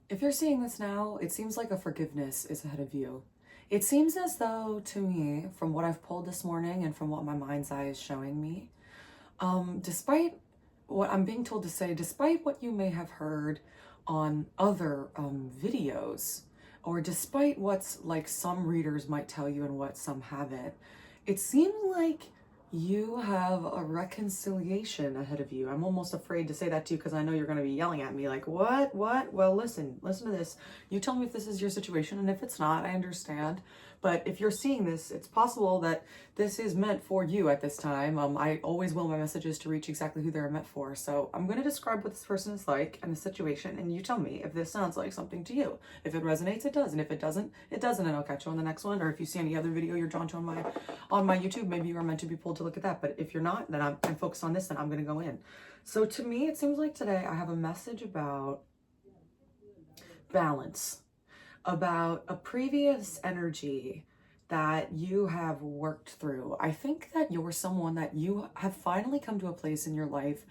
If you're seeing this now, it seems like a forgiveness is ahead of you. It seems as though, to me, from what I've pulled this morning and from what my mind's eye is showing me, despite what I'm being told to say, despite what you may have heard on other videos, or despite what's like some readers might tell you and what some haven't, it seems like you have a reconciliation ahead of you. I'm almost afraid to say that to you because I know you're going to be yelling at me like, what? Well, listen to this. You tell me if this is your situation, and if it's not, I understand. But if you're seeing this, it's possible that this is meant for you at this time. I always will my messages to reach exactly who they're meant for. So I'm going to describe what this person is like and the situation, and you tell me if this sounds like something to you. If it resonates, it does, and if it doesn't, it doesn't, and I'll catch you on the next one. Or if you see any other video you're drawn to on my YouTube, maybe you are meant to be pulled to look at that. But if you're not, then I'm focused on this, and I'm going to go in. So to me, it seems like today I have a message about balance, about a previous energy that you have worked through. I think that you're someone that you have finally come to a place in your life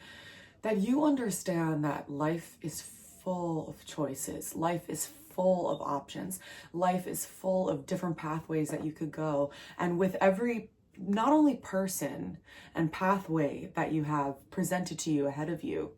that you understand that life is full of choices. Life is full of options. Life is full of different pathways that you could go. And with every not only person and pathway that you have presented to you ahead of you,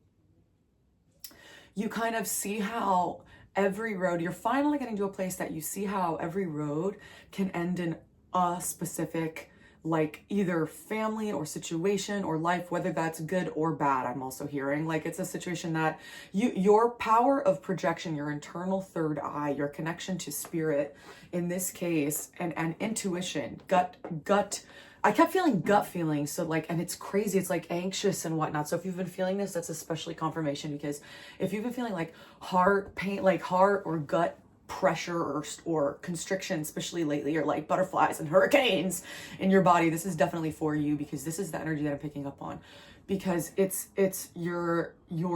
you kind of see how every road, you're finally getting to a place that you see how every road can end in a specific, like either family or situation or life, whether that's good or bad. I'm also hearing like it's a situation that your power of projection, your internal third eye, your connection to spirit in this case, and intuition, gut. I kept feeling gut feelings. So like, and it's crazy. It's like anxious and whatnot. So if you've been feeling this, that's especially confirmation, because if you've been feeling like heart pain, like heart or gut pressure or constriction, especially lately, or like butterflies and hurricanes in your body, this is definitely for you, because this is the energy that I'm picking up on, because it's your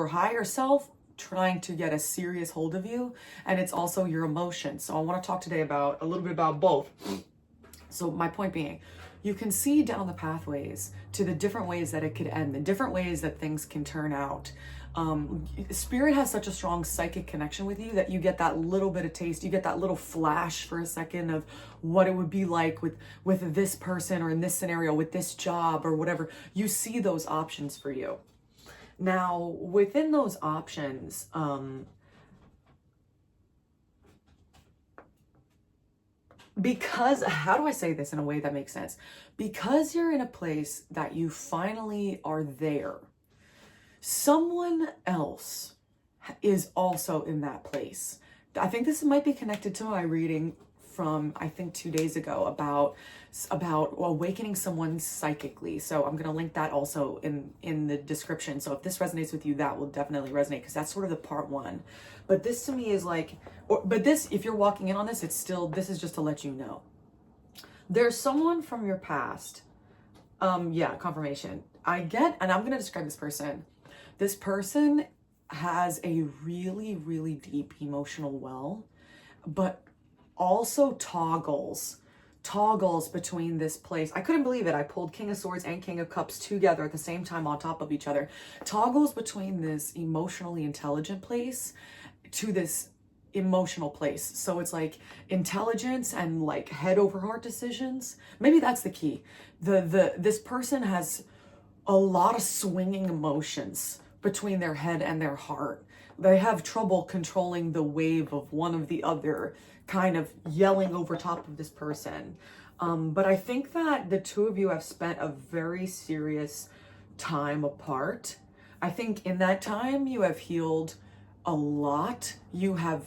higher self trying to get a serious hold of you, and it's also your emotions. So I want to talk today about a little bit about both. So my point being, you can see down the pathways to the different ways that it could end, the different ways that things can turn out. Spirit has such a strong psychic connection with you that you get that little bit of taste, you get that little flash for a second of what it would be like with this person, or in this scenario with this job or whatever. You see those options for you. Now, within those options, because, how do I say this in a way that makes sense? Because you're in a place that you finally are there, someone else is also in that place. I think this might be connected to my reading from, I think 2 days ago, about awakening someone psychically. So I'm going to link that also in the description. So if this resonates with you, that will definitely resonate, because that's sort of the part one. But this to me is like, but this, if you're walking in on this, it's still, this is just to let you know. There's someone from your past. Yeah, confirmation. I get, and I'm going to describe this person. This person has a really, really deep emotional well, but also toggles between this place. I couldn't believe it. I pulled King of Swords and King of Cups together at the same time on top of each other. Toggles between this emotionally intelligent place to this emotional place. So it's like intelligence and like head over heart decisions. Maybe that's the key. This person has a lot of swinging emotions between their head and their heart. They have trouble controlling the wave of one of the other, kind of yelling over top of this person. But I think that the two of you have spent a very serious time apart. I think in that time you have healed a lot. You have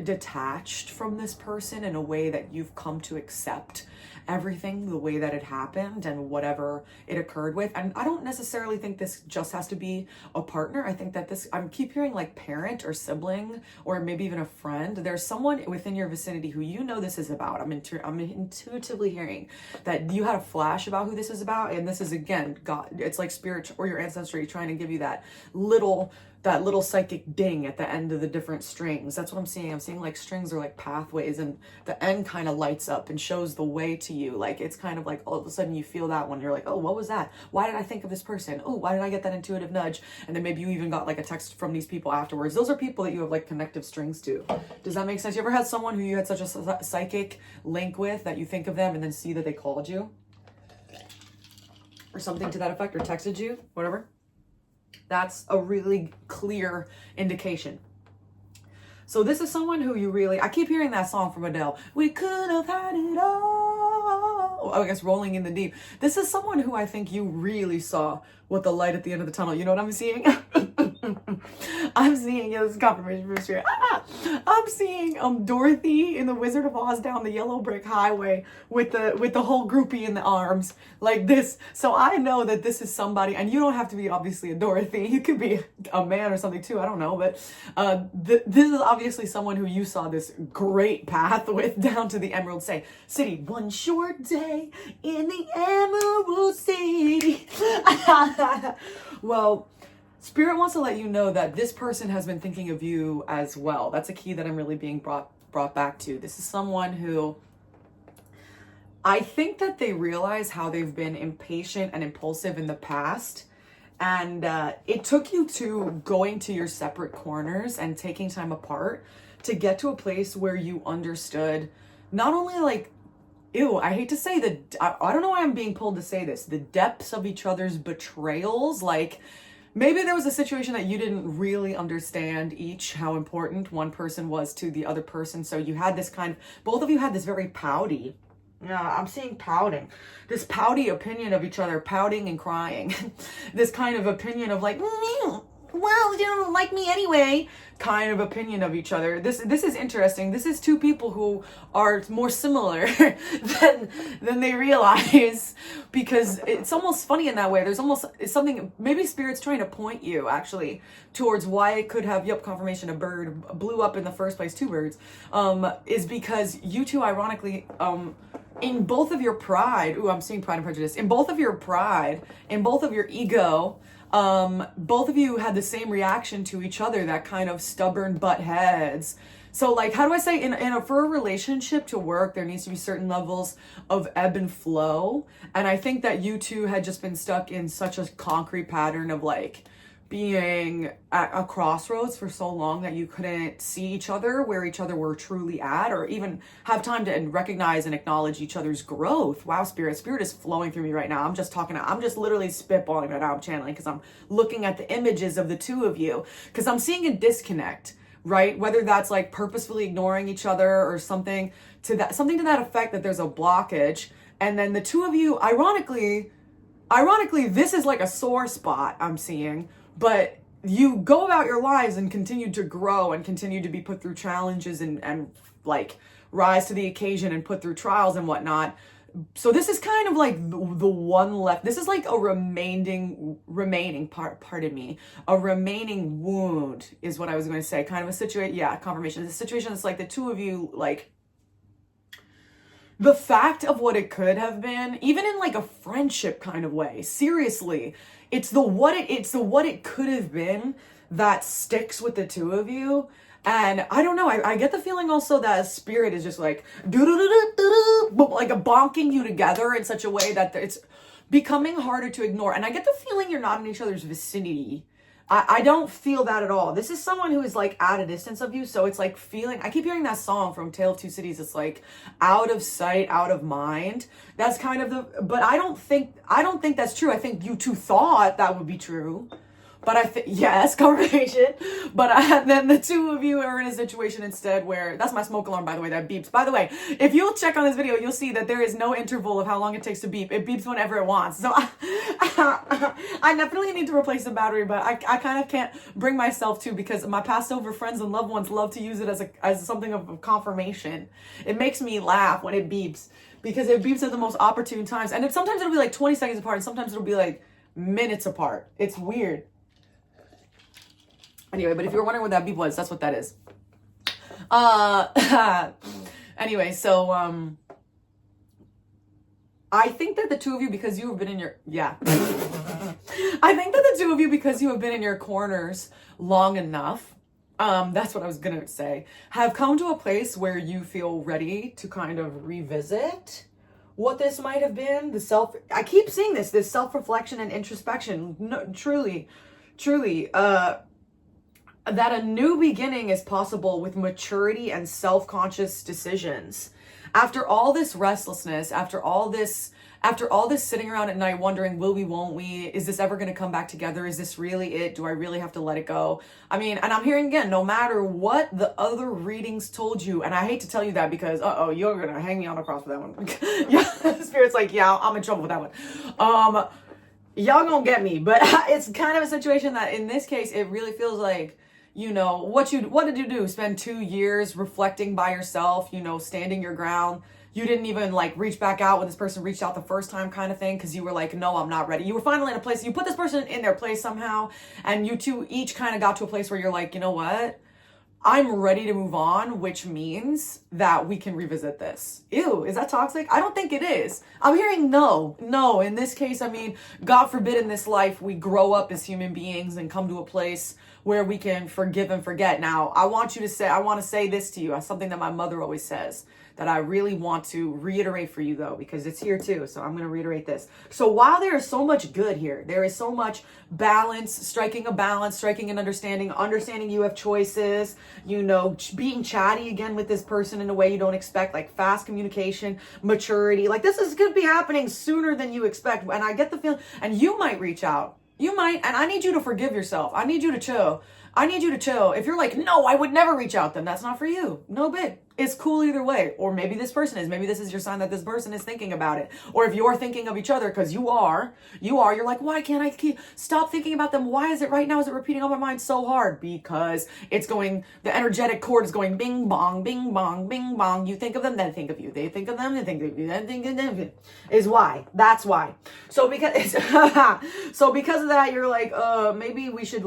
detached from this person in a way that you've come to accept everything the way that it happened and whatever it occurred with. And I don't necessarily think this just has to be a partner. I think that this, I keep hearing like parent or sibling or maybe even a friend. There's someone within your vicinity who you know this is about. I'm intuitively hearing that you had a flash about who this is about, and this is, again, God. It's like spirit or your ancestry trying to give you that little that little psychic ding at the end of the different strings. That's what I'm seeing. I'm seeing like strings are like pathways, and the end kind of lights up and shows the way to you. Like it's kind of like all of a sudden you feel that one. You're like, oh, what was that? Why did I think of this person? Oh, why did I get that intuitive nudge? And then maybe you even got like a text from these people afterwards. Those are people that you have like connective strings to. Does that make sense? You ever had someone who you had such a psychic link with that you think of them and then see that they called you? Or something to that effect, or texted you, whatever? That's a really clear indication. So this is someone who you really, I keep hearing that song from Adele. We could have had it all. I guess Rolling in the Deep. This is someone who I think you really saw with the light at the end of the tunnel. You know what I'm seeing? I'm seeing, yeah, this is confirmation from Spirit. I'm seeing Dorothy in The Wizard of Oz down the yellow brick highway with the whole groupie in the arms like this. So I know that this is somebody, and you don't have to be obviously a Dorothy. You could be a man or something too. I don't know, but this is obviously someone who you saw this great path with down to the Emerald City. One short day in the Emerald City. Well, Spirit wants to let you know that this person has been thinking of you as well. That's a key that I'm really being brought back to. This is someone who I think that they realize how they've been impatient and impulsive in the past. And it took you to going to your separate corners and taking time apart to get to a place where you understood not only like, ew, I hate to say that, I don't know why I'm being pulled to say this, the depths of each other's betrayals. Like, maybe there was a situation that you didn't really understand each how important one person was to the other person. So you had this both of you had this very pouty, I'm seeing pouting, this pouty opinion of each other, pouting and crying. This kind of opinion of like, well, you don't like me anyway, kind of opinion of each other. This is interesting. This is two people who are more similar than they realize, because it's almost funny in that way. There's almost something, maybe Spirit's trying to point you actually towards why it could have, confirmation, a bird blew up in the first place, two birds, is because you two ironically, in both of your pride, I'm seeing Pride and Prejudice, in both of your pride, in both of your ego, both of you had the same reaction to each other, that kind of stubborn butt heads. So like, how do I say, for a relationship to work, there needs to be certain levels of ebb and flow. And I think that you two had just been stuck in such a concrete pattern of like being at a crossroads for so long that you couldn't see each other where each other were truly at, or even have time to recognize and acknowledge each other's growth. Wow, Spirit is flowing through me right now. I'm just literally spitballing right now. I'm channeling because I'm looking at the images of the two of you, because I'm seeing a disconnect, right? Whether that's like purposefully ignoring each other or something to that effect, that there's a blockage. And then the two of you, ironically, this is like a sore spot I'm seeing. But you go about your lives and continue to grow and continue to be put through challenges and like rise to the occasion and put through trials and whatnot. So this is kind of like the one left. This is like a remaining a remaining wound is what I was going to say. Kind of a situation. Yeah, confirmation. It's a situation that's like the two of you, like the fact of what it could have been, even in like a friendship kind of way. Seriously. It's the what it could have been that sticks with the two of you. And I don't know, I get the feeling also that Spirit is just like, like a bonking you together in such a way that it's becoming harder to ignore. And I get the feeling you're not in each other's vicinity. I don't feel that at all. This is someone who is like at a distance of you. So it's like I keep hearing that song from Tale of Two Cities. It's like out of sight, out of mind. That's kind of but I don't think that's true. I think you two thought that would be true. But I think, yes, confirmation. But then the two of you are in a situation instead where, that's my smoke alarm, by the way, that beeps. By the way, if you'll check on this video, you'll see that there is no interval of how long it takes to beep. It beeps whenever it wants. So I definitely need to replace the battery, but I kind of can't bring myself to, because my passed over friends and loved ones love to use it as something of confirmation. It makes me laugh when it beeps, because it beeps at the most opportune times. And sometimes it'll be like 20 seconds apart, and sometimes it'll be like minutes apart. It's weird. Anyway, but if you're wondering what that beep was, that's what that is. Anyway, so I think that the two of you, because you have been in your, I think that the two of you, because you have been in your corners long enough, that's what I was gonna say, have come to a place where you feel ready to kind of revisit what this might have been. I keep seeing this self-reflection and introspection. No, truly, that a new beginning is possible with maturity and self-conscious decisions. After all this restlessness, after all this sitting around at night wondering, will we, won't we? Is this ever going to come back together? Is this really it? Do I really have to let it go? I mean, and I'm hearing again, no matter what the other readings told you, and I hate to tell you that because, you're going to hang me on the cross for that one. Yeah, Spirit's like, yeah, I'm in trouble with that one. Y'all gonna get me, but it's kind of a situation that in this case, it really feels like, what did you do? Spend 2 years reflecting by yourself, standing your ground. You didn't even like reach back out when this person reached out the first time kind of thing, because you were like, no, I'm not ready. You were finally in a place, you put this person in their place somehow, and you two each kind of got to a place where you're like, you know what? I'm ready to move on, which means that we can revisit this. Ew, is that toxic? I don't think it is. I'm hearing no. In this case, I mean, God forbid in this life, we grow up as human beings and come to a place where we can forgive and forget. Now, I want to say this to you, something that my mother always says, that I really want to reiterate for you though, because it's here too. So I'm going to reiterate this. So while there is so much good here, there is so much balance, striking an understanding you have choices, being chatty again with this person in a way you don't expect, like fast communication, maturity, like this is going to be happening sooner than you expect. And I get the feeling, and you might reach out. You might, and I need you to forgive yourself. I need you to chill. If you're like, no, I would never reach out, then that's not for you. No big. It's cool either way. Or maybe this person is. Maybe this is your sign that this person is thinking about it. Or if you're thinking of each other, because you're like, why can't I stop thinking about them? Why is it right now? Is it repeating on my mind so hard? Because the energetic cord is going bing bong, bing bong, bing bong. You think of them, then think of you. They think of them, then think of you, then think of them. Is why. That's why. So because of that, you're like, maybe we should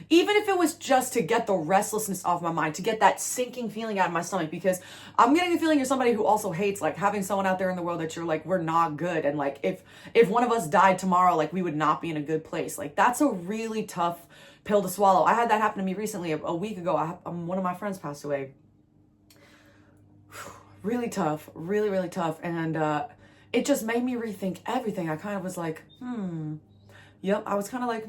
even if it was just to get the restlessness off my mind, to get that sinking feeling out of my stomach, because I'm getting the feeling you're somebody who also hates like having someone out there in the world that you're like, we're not good. And like, if one of us died tomorrow, like we would not be in a good place. Like that's a really tough pill to swallow. I had that happen to me recently. A week ago, one of my friends passed away. Really tough, really tough. And it just made me rethink everything. I kind of was like, Yep, I was kind of like,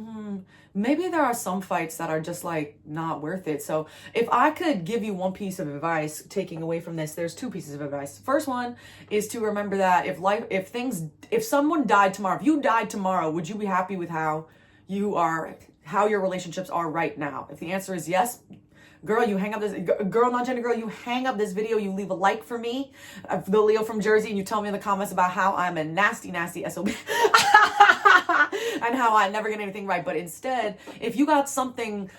maybe there are some fights that are just like not worth it. So if I could give you one piece of advice taking away from this, there's 2 pieces of advice. First one is to remember that if someone died tomorrow, if you died tomorrow, would you be happy with how your relationships are right now? If the answer is yes, girl, you hang up this, girl, not gender girl, you hang up this video, you leave a like for me, the Leo from Jersey, and you tell me in the comments about how I'm a nasty SOB. And how I never get anything right. But instead, if you got something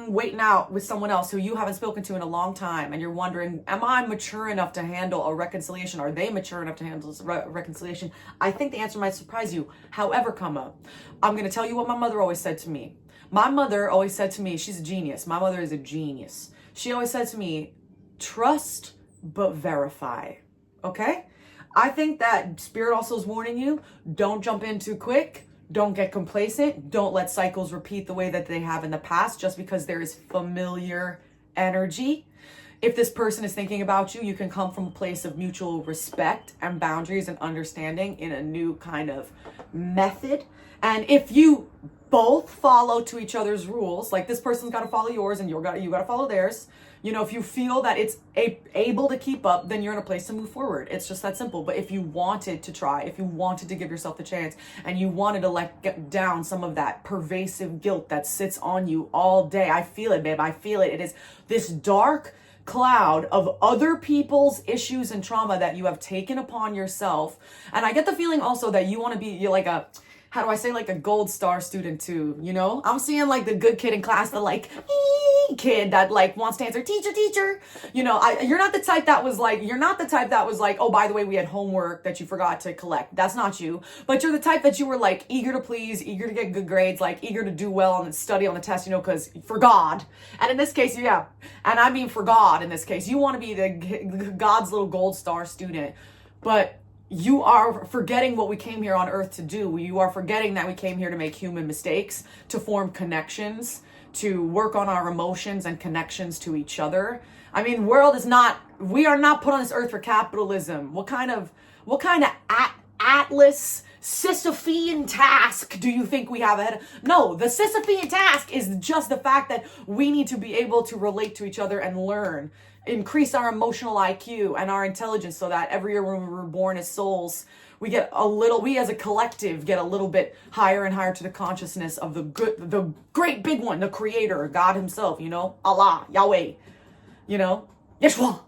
waiting out with someone else who you haven't spoken to in a long time, and you're wondering, am I mature enough to handle a reconciliation? Are they mature enough to handle reconciliation? I think the answer might surprise you. However, I'm going to tell you what my mother always said to me. My mother always said to me, she's a genius. My mother is a genius. She always said to me, trust but verify. Okay? I think that Spirit also is warning you, don't jump in too quick. Don't get complacent. Don't let cycles repeat the way that they have in the past just because there is familiar energy. If this person is thinking about you, you can come from a place of mutual respect and boundaries and understanding in a new kind of method. And if you both follow to each other's rules, like this person's got to follow yours and you got to follow theirs. If you feel that it's able to keep up, then you're in a place to move forward. It's just that simple. But if you wanted to try, if you wanted to give yourself the chance, and you wanted to get down some of that pervasive guilt that sits on you all day, I feel it, babe. I feel it. It is this dark cloud of other people's issues and trauma that you have taken upon yourself. And I get the feeling also that you want to be, you're like a gold star student too, I'm seeing like the good kid in class, the kid that wants to answer teacher, you're not the type that was like, oh, by the way, we had homework that you forgot to collect. That's not you, but you're the type that you were like eager to please, eager to get good grades, like eager to do well and study on the test, because for God. And in this case, yeah. And I mean, for God, in this case, you want to be the God's little gold star student, but you are forgetting what we came here on earth to do. You are forgetting that we came here to make human mistakes, to form connections, to work on our emotions and connections to each other. I mean, we are not put on this earth for capitalism. What kind of Atlas Sisyphean task do you think we have ahead? No, the Sisyphean task is just the fact that we need to be able to relate to each other and learn, increase our emotional IQ and our intelligence, so that every year when we're born as souls, we as a collective get a little bit higher and higher to the consciousness of the great big one, the creator, God himself, Allah, Yahweh, Yeshua.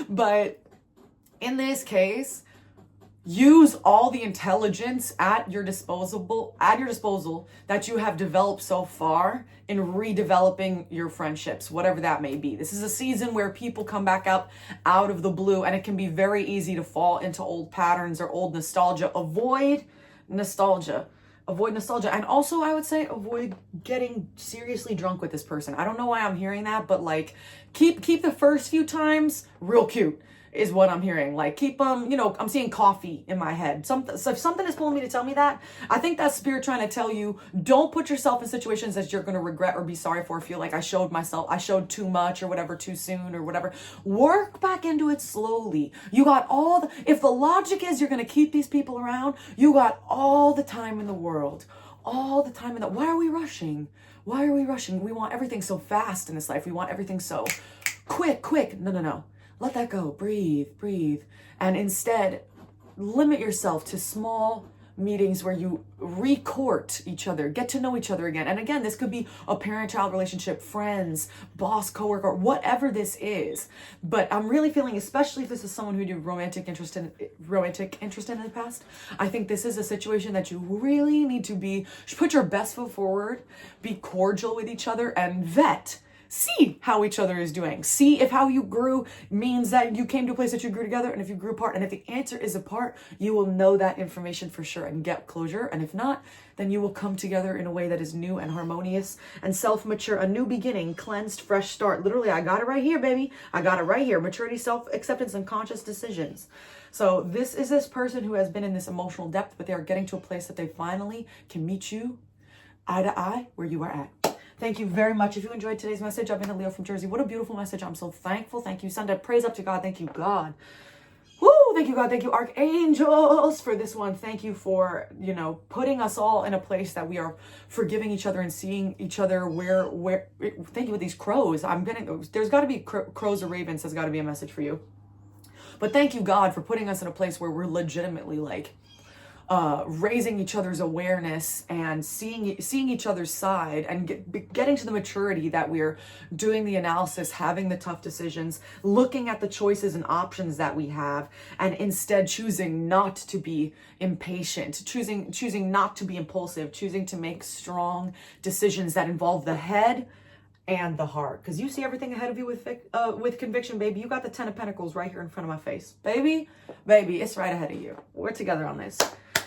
But in this case, use all the intelligence at your disposal that you have developed so far in redeveloping your friendships, whatever that may be. This is a season where people come back up out of the blue, and it can be very easy to fall into old patterns or old nostalgia. Avoid nostalgia. And also, I would say, avoid getting seriously drunk with this person. I don't know why I'm hearing that, but like, keep the first few times real cute is what I'm hearing. Like, keep I'm seeing coffee in my head. So if something is pulling me to tell me that, I think that's spirit trying to tell you, don't put yourself in situations that you're going to regret or be sorry for, feel like I showed too much or whatever, too soon or whatever. Work back into it slowly. You got if the logic is you're going to keep these people around, you got all the time in the world. Why are we rushing? We want everything so fast in this life. We want everything so quick. No. Let that go. Breathe. And instead, limit yourself to small meetings where you recourt each other, get to know each other again. And again, this could be a parent-child relationship, friends, boss, coworker, whatever this is. But I'm really feeling, especially if this is someone who you have romantic interest in the past, I think this is a situation that you really need to put your best foot forward, be cordial with each other, and see how each other is doing. See if how you grew means that you came to a place that you grew together, and if you grew apart. And if the answer is apart, you will know that information for sure and get closure. And if not, then you will come together in a way that is new and harmonious and self-mature, a new beginning, cleansed, fresh start. Literally, I got it right here, baby. I got it right here. Maturity, self-acceptance, and conscious decisions. So this is this person who has been in this emotional depth, but they are getting to a place that they finally can meet you eye to eye where you are at. Thank you very much. If you enjoyed today's message, I've been a Leo from Jersey. What a beautiful message. I'm so thankful. Thank you, Sunday. Praise up to God. Thank you, God. Woo! Thank you, God. Thank you, archangels, for this one. Thank you for, putting us all in a place that we are forgiving each other and seeing each other where thank you with these crows. There's got to be crows or ravens. There's got to be a message for you. But thank you, God, for putting us in a place where we're legitimately raising each other's awareness and seeing each other's side, and getting to the maturity that we're doing the analysis, having the tough decisions, looking at the choices and options that we have, and instead choosing not to be impatient, choosing not to be impulsive, choosing to make strong decisions that involve the head and the heart. Because you see everything ahead of you with conviction, baby. You got the 10 of Pentacles right here in front of my face. Baby, it's right ahead of you. We're together on this.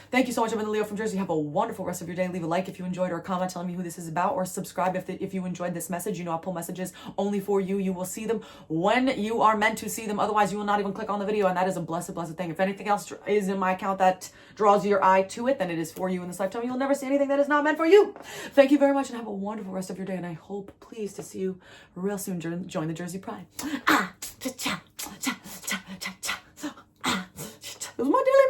Thank you so much. I've been Leo from Jersey. Have a wonderful rest of your day. Leave a like if you enjoyed, or a comment telling me who this is about, or subscribe if you enjoyed this message. I'll pull messages only for you. You will see them when you are meant to see them. Otherwise, you will not even click on the video, and that is a blessed thing. If anything else is in my account that draws your eye to it, then it is for you in this lifetime. You'll never see anything that is not meant for you. Thank you very much, and have a wonderful rest of your day. And I hope, please, to see you real soon. Join the Jersey Pride. It was my daily